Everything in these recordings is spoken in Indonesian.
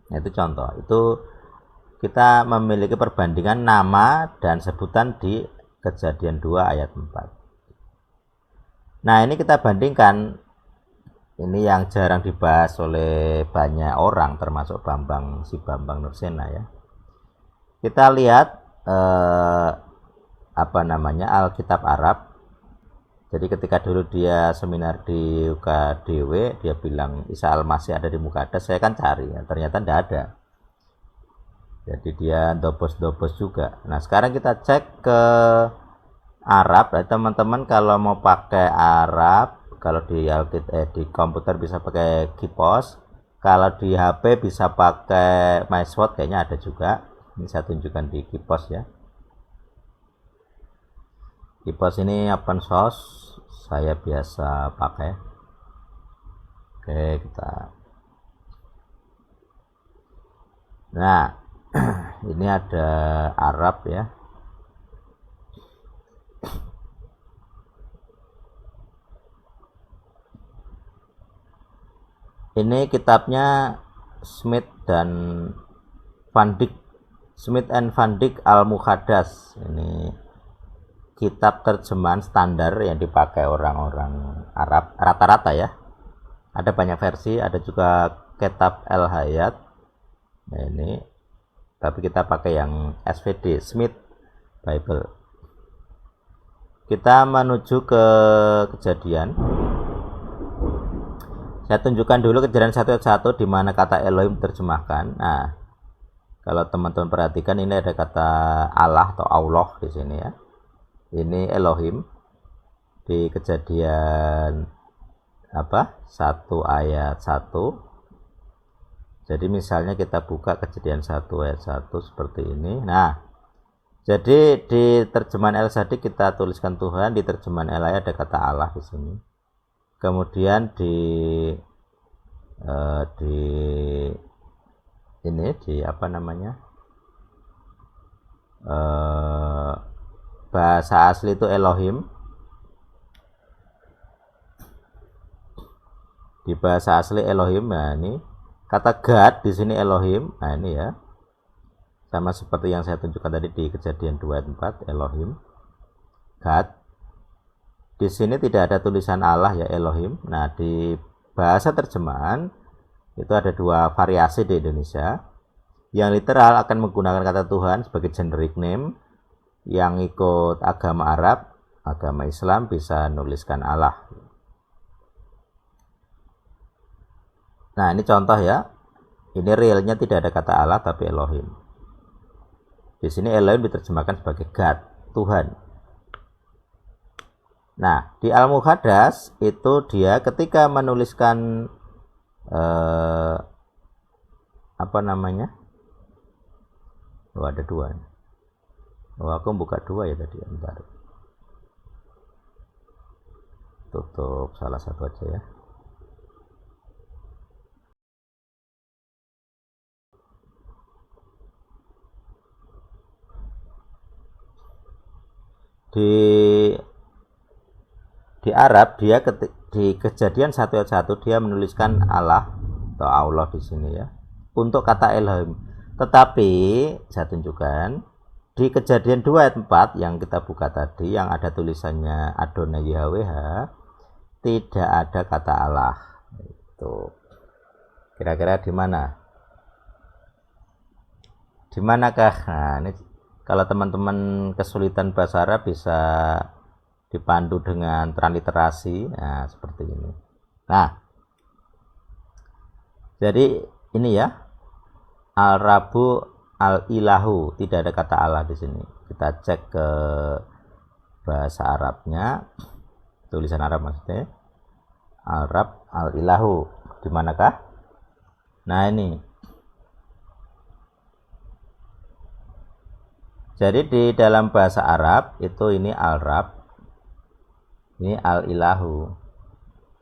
Nah, itu contoh. Itu kita memiliki perbandingan nama dan sebutan di Kejadian 2 ayat 4. Nah, ini kita bandingkan. Ini yang jarang dibahas oleh banyak orang, termasuk Bambang Nursena ya. Kita lihat Alkitab Arab. Jadi ketika dulu dia seminar di UKDW, dia bilang Isa Al-Masih ada di Mukadas, saya kan cari, ya, ternyata tidak ada. Jadi dia dobos-dobos juga. Nah, sekarang kita cek ke Arab. Nah, teman-teman kalau mau pakai Arab, kalau di di komputer bisa pakai Kipos, kalau di HP bisa pakai MySword, kayaknya ada juga. Ini saya tunjukkan di Kipos ya. Kipos ini open source, saya biasa pakai. Oke, kita. Nah, ini ada Arab ya. Ini kitabnya Smith and Van Dyck Al-Muqaddas. Ini kitab terjemahan standar yang dipakai orang-orang Arab rata-rata ya. Ada banyak versi, ada juga kitab El-Hayat. Nah, ini tapi kita pakai yang SVD, Smith Bible. Kita menuju ke Kejadian. Saya tunjukkan dulu Kejadian 1 ayat 1 di mana kata Elohim terjemahkan. Nah, kalau teman-teman perhatikan ini ada kata Allah atau Allah di sini ya. Ini Elohim di Kejadian 1 ayat 1. Jadi misalnya kita buka Kejadian 1 ayat 1 seperti ini. Nah, jadi di terjemahan El-Sadik kita tuliskan Tuhan, di terjemahan El-Hayat ada kata Allah di sini. Kemudian di bahasa asli itu Elohim. Di bahasa asli Elohim, nah ini kata God di sini Elohim. Nah, ini ya. Sama seperti yang saya tunjukkan tadi di Kejadian 2 ayat 4, Elohim. God. Di sini tidak ada tulisan Allah ya, Elohim. Nah, di bahasa terjemahan itu ada dua variasi di Indonesia. Yang literal akan menggunakan kata Tuhan sebagai generic name. Yang ikut agama Arab, agama Islam bisa nuliskan Allah. Nah, ini contoh ya. Ini realnya tidak ada kata Allah tapi Elohim. Di sini Elohim diterjemahkan sebagai God, Tuhan. Nah, di Al-Muqaddas itu dia ketika menuliskan ada dua. Aku buka dua ya tadi. Bentar. Tutup salah satu aja ya. Di Arab dia di Kejadian 1 ayat 1 dia menuliskan Allah atau Allah di sini ya untuk kata Elohim. Tetapi saya tunjukkan di Kejadian 2 ayat 4 yang kita buka tadi yang ada tulisannya Adonai YHWH tidak ada kata Allah. Itu kira-kira di mana? Di manakah? Nah, ini kalau teman-teman kesulitan bahasa Arab bisa dipandu dengan transliterasi. Nah, seperti ini. Nah, jadi ini ya, Al-Rabu Al-Ilahu, tidak ada kata Allah di sini. Kita cek ke bahasa Arabnya, tulisan Arab maksudnya. Al-Rab Al-Ilahu, di manakah? Nah, ini. Jadi di dalam bahasa Arab itu ini Al-Rab, ini Al-Ilahu.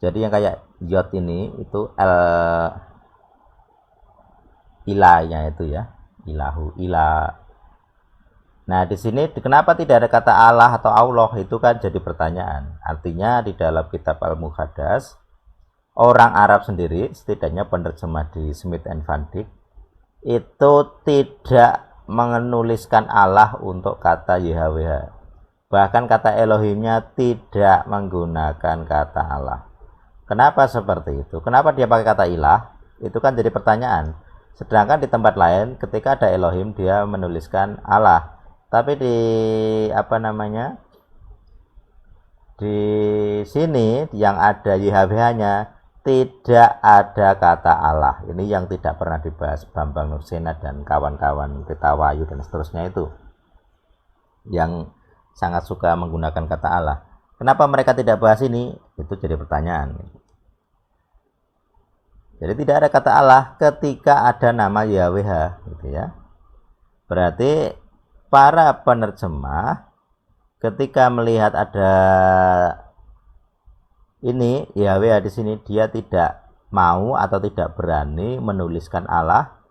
Jadi yang kayak yod ini itu ilahnya itu ya, Ilahu, ilah. Nah, di sini kenapa tidak ada kata Allah atau Allah, itu kan jadi pertanyaan. Artinya di dalam kitab Al-Muqaddas orang Arab sendiri, setidaknya penerjemah di Smith and Van Dyck itu tidak menuliskan Allah untuk kata YHWH. Bahkan kata Elohimnya tidak menggunakan kata Allah. Kenapa seperti itu? Kenapa dia pakai kata ilah? Itu kan jadi pertanyaan. Sedangkan di tempat lain ketika ada Elohim dia menuliskan Allah. Tapi di di sini yang ada YHWH-nya tidak ada kata Allah. Ini yang tidak pernah dibahas Bambang Nursena dan kawan-kawan Rita Wahyu dan seterusnya itu, yang sangat suka menggunakan kata Allah. Kenapa mereka tidak bahas ini? Itu jadi pertanyaan. Jadi tidak ada kata Allah ketika ada nama YHWH, gitu ya. Berarti para penerjemah ketika melihat ada ini YHWH di sini, dia tidak mau atau tidak berani menuliskan Allah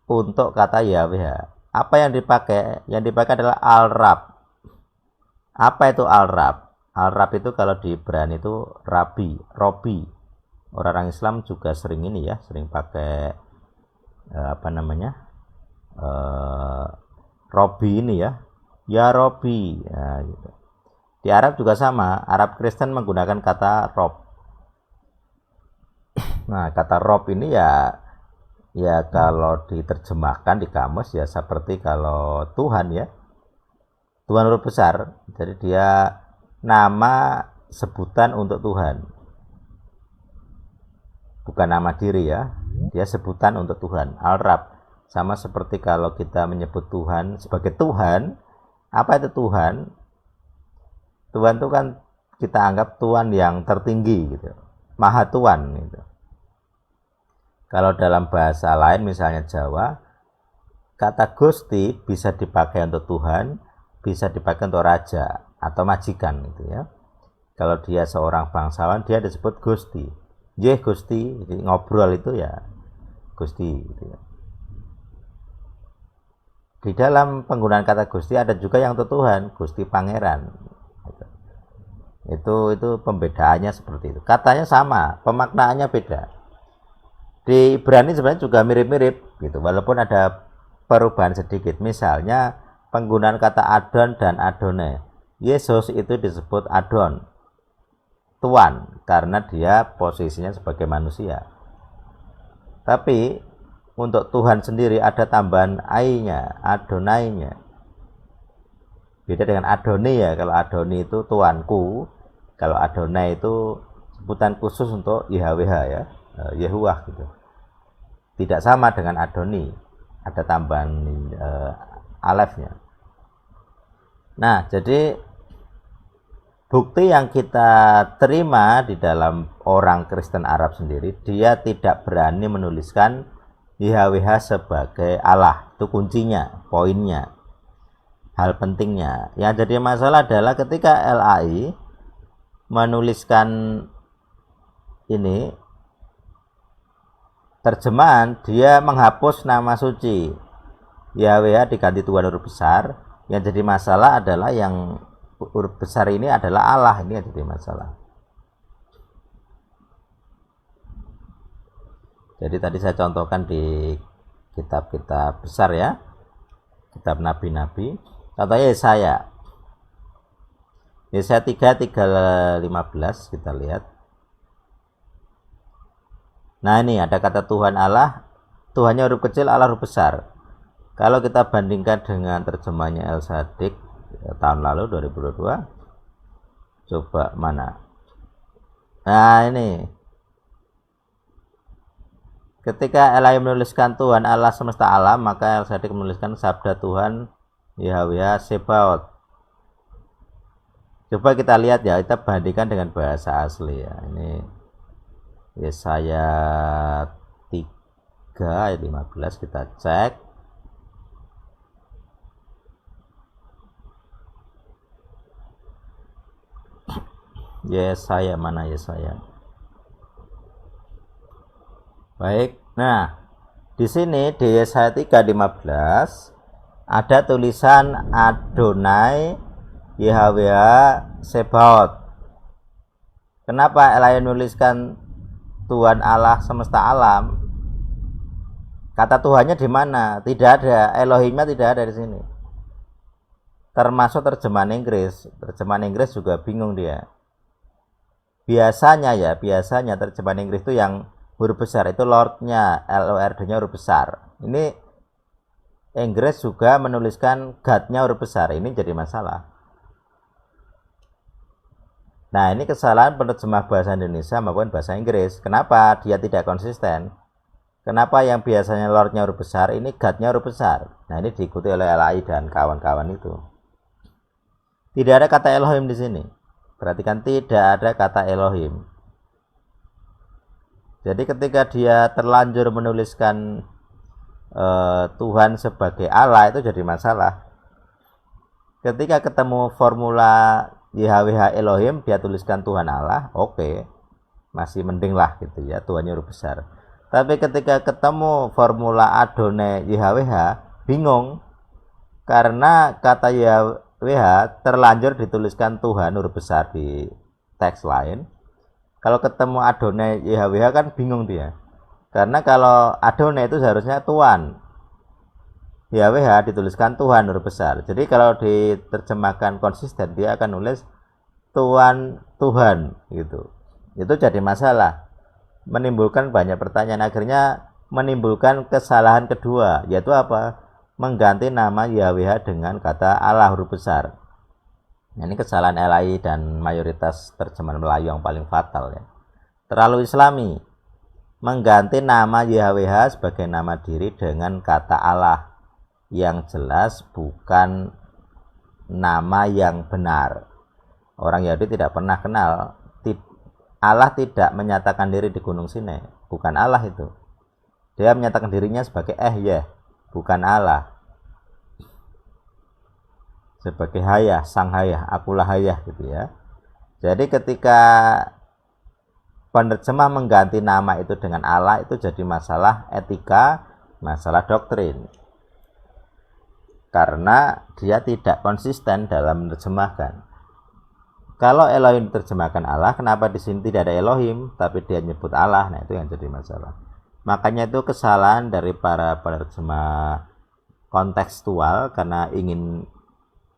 untuk kata YHWH. Apa yang dipakai? Yang dipakai adalah Al-Rab. Apa itu Al-Rab? Al-Rab itu kalau di Ibrani itu Robi. Orang Islam juga sering ini ya, sering pakai Robi ini ya. Ya Robi. Ya, gitu. Di Arab juga sama, Arab Kristen menggunakan kata Rob. Nah, kata Rob ini ya kalau diterjemahkan di kamus ya seperti kalau Tuhan ya. Tuhan huruf besar. Jadi dia nama sebutan untuk Tuhan. Bukan nama diri ya. Dia sebutan untuk Tuhan. Al-Rab. Sama seperti kalau kita menyebut Tuhan sebagai Tuhan. Apa itu Tuhan? Tuhan itu kan kita anggap Tuhan yang tertinggi gitu. Maha Tuhan gitu. Kalau dalam bahasa lain misalnya Jawa, kata Gusti bisa dipakai untuk Tuhan, bisa dipakai untuk raja atau majikan gitu ya. Kalau dia seorang bangsawan dia disebut Gusti. Gusti, jadi ngobrol itu ya Gusti gitu ya. Di dalam penggunaan kata Gusti ada juga yang untuk Tuhan, Gusti Pangeran. Itu pembedaannya seperti itu. Katanya sama, pemaknaannya beda. Di Ibrani sebenarnya juga mirip-mirip gitu, walaupun ada perubahan sedikit. Misalnya penggunaan kata Adon dan Adone. Yesus itu disebut Adon, Tuan, karena dia posisinya sebagai manusia. Tapi untuk Tuhan sendiri ada tambahan ai-nya, Adonai-nya. Beda dengan Adoni ya. Kalau Adoni itu tuanku, kalau Adonai itu sebutan khusus untuk YHWH ya, Yehuwah gitu. Tidak sama dengan Adoni, ada tambahan alefnya. Nah, jadi bukti yang kita terima di dalam orang Kristen Arab sendiri, dia tidak berani menuliskan YHWH sebagai Allah. Itu kuncinya, poinnya, hal pentingnya. Yang jadi masalah adalah ketika LAI menuliskan ini terjemahan, dia menghapus nama suci YHWH diganti Tuhan huruf besar. Yang jadi masalah adalah yang huruf besar ini adalah Allah, ini yang jadi masalah. Jadi tadi saya contohkan di kitab-kitab besar ya, kitab nabi-nabi. Contohnya Yesaya 3:15 kita lihat. Nah ini ada kata Tuhan Allah, Tuhannya huruf kecil, Allah huruf besar. Kalau kita bandingkan dengan terjemahnya El Sadik tahun lalu 2022, coba mana? Nah ini, ketika Elai menuliskan Tuhan Allah semesta alam, maka El Sadik menuliskan sabda Tuhan YHWH Sebaot. Coba kita lihat ya, kita bandingkan dengan bahasa asli ya. Ini Yesaya 3 ayat 15, kita cek. Yesaya mana Yesaya? Baik. Nah, di sini di Yesaya 3:15 ada tulisan Adonai YHWH Sebaot. Kenapa Elai menuliskan Tuhan Allah semesta alam? Kata Tuhannya di mana? Tidak ada. Elohimnya tidak ada di sini. Termasuk terjemahan Inggris. Terjemahan Inggris juga bingung dia. Biasanya terjemahan Inggris itu yang huruf besar itu Lord-nya, L-O-R-D-nya huruf besar. Ini Inggris juga menuliskan God-nya huruf besar. Ini jadi masalah. Nah, ini kesalahan penerjemah bahasa Indonesia maupun bahasa Inggris. Kenapa dia tidak konsisten? Kenapa yang biasanya Lord-nya huruf besar, ini God-nya huruf besar? Nah, ini diikuti oleh LAI dan kawan-kawan itu. Tidak ada kata Elohim di sini. Perhatikan, tidak ada kata Elohim. Jadi ketika dia terlanjur menuliskan Tuhan sebagai Allah, itu jadi masalah. Ketika ketemu formula YHWH Elohim, dia tuliskan Tuhan Allah, oke, masih mending lah gitu ya, Tuhannya huruf besar. Tapi ketika ketemu formula Adonai YHWH, bingung, karena kata YHWH terlanjur dituliskan Tuhan huruf besar di teks lain. Kalau ketemu Adonai YHWH kan bingung dia, karena kalau Adonai itu seharusnya Tuhan, YHWH dituliskan Tuhan huruf besar. Jadi kalau diterjemahkan konsisten, dia akan nulis Tuhan gitu. Itu jadi masalah, menimbulkan banyak pertanyaan, akhirnya menimbulkan kesalahan kedua, yaitu apa? Mengganti nama YHWH dengan kata Allah huruf besar. Nah, ini kesalahan LAI dan mayoritas terjemahan Melayu yang paling fatal ya. Terlalu Islami, mengganti nama YHWH sebagai nama diri dengan kata Allah yang jelas bukan nama yang benar. Orang Yahudi tidak pernah kenal, Allah tidak menyatakan diri di Gunung Sinai, bukan Allah itu. Dia menyatakan dirinya sebagai bukan Allah. Sebagai hayah, sang hayah, akulah hayah gitu ya. Jadi ketika penerjemah mengganti nama itu dengan Allah, itu jadi masalah etika, masalah doktrin. Karena dia tidak konsisten dalam menerjemahkan. Kalau Elohim diterjemahkan Allah, kenapa di sini tidak ada Elohim, tapi dia nyebut Allah? Nah, itu yang jadi masalah. Makanya itu kesalahan dari para penerjemah kontekstual, karena ingin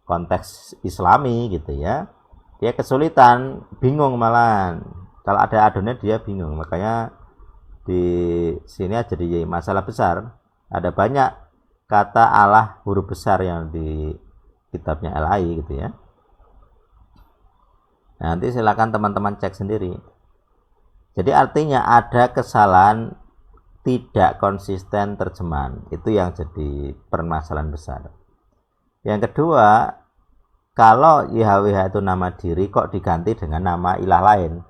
konteks Islami gitu ya. Dia kesulitan, bingung malahan. Kalau ada Adonai dia bingung. Makanya di sini jadi masalah besar. Ada banyak kata Allah huruf besar yang di kitabnya LAI gitu ya. Nanti silakan teman-teman cek sendiri. Jadi artinya ada kesalahan tidak konsisten terjemahan. Itu yang jadi permasalahan besar. Yang kedua, kalau YHWH itu nama diri kok diganti dengan nama ilah lain.